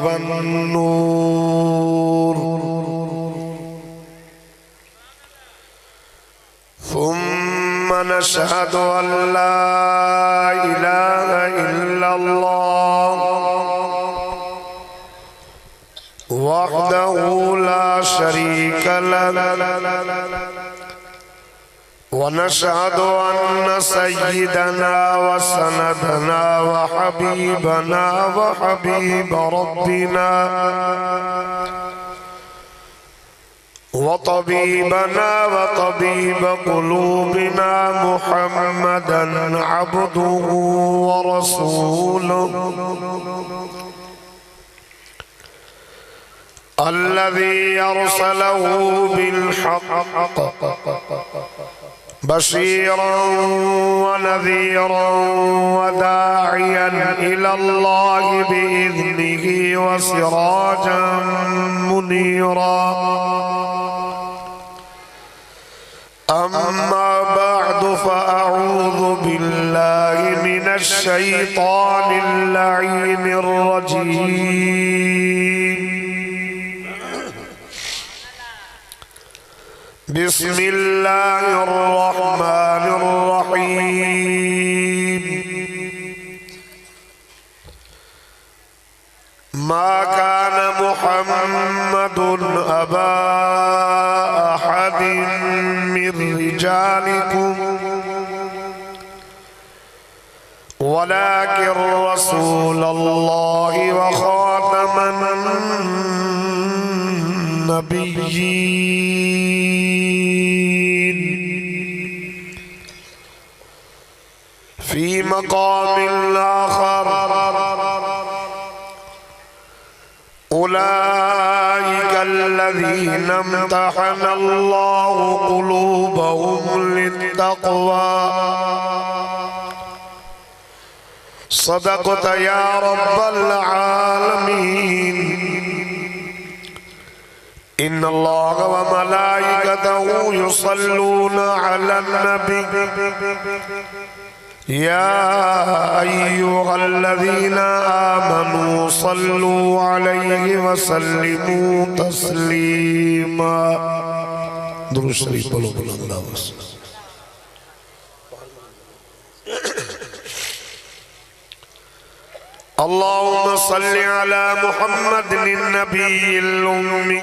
والنور ثم نشهد أن لا إله إلا الله وحده لا شريك له ونشهد أن سيدنا وسندنا وحبيبنا وحبيب ربنا وطبيبنا وطبيب قلوبنا محمدا عبده ورسوله الذي أرسله بالحق بشيرا ونذيرا وداعيا إلى الله بإذنه وسراجا منيرا أما بعد فأعوذ بالله من الشيطان اللعين الرجيم بسم الله الرحمن الرحيم ما كان محمد أبا أحد من رجالكم ولكن رسول الله وخاتم النبيين في مقام آخر أولئك الذين امتحن الله قلوبهم للتقوى صدقت يا رب العالمين إن الله وملائكته يصلون على النبي يا أيها الذين آمنوا صلوا عليه وسلموا تسليما درود شریف بولو بلند آواز اللهم صل على محمد النبي الأمي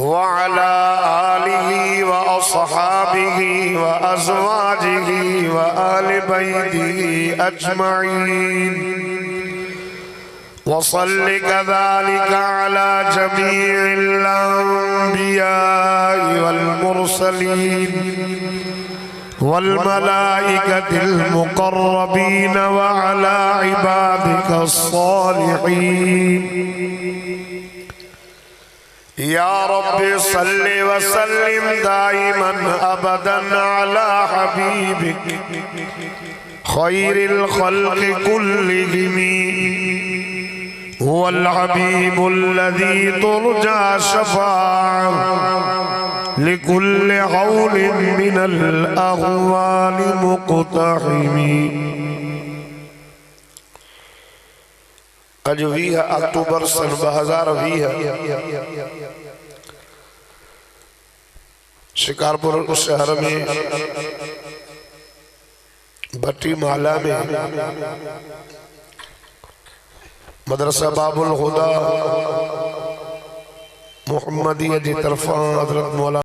وعلى آله وأصحابه وأزواجه وآل بيته أجمعين وصل كذلك على جميع الأنبياء والمرسلين والملائكة المقربين وعلى عبادك الصالحين يا رب صل وسلم دائما أبدا على حبيبك خير الخلق كلهم هو الحبيب الذي ترجى شفاعته لكل حول من الأهوال مقتحم अज 20 अक्टूबर सन 2020 शिकारपुर शहर में भट्टी माला में मदरसा बाबुल हुदा मुहम्मदिया जी तरफा हजरत मौलाना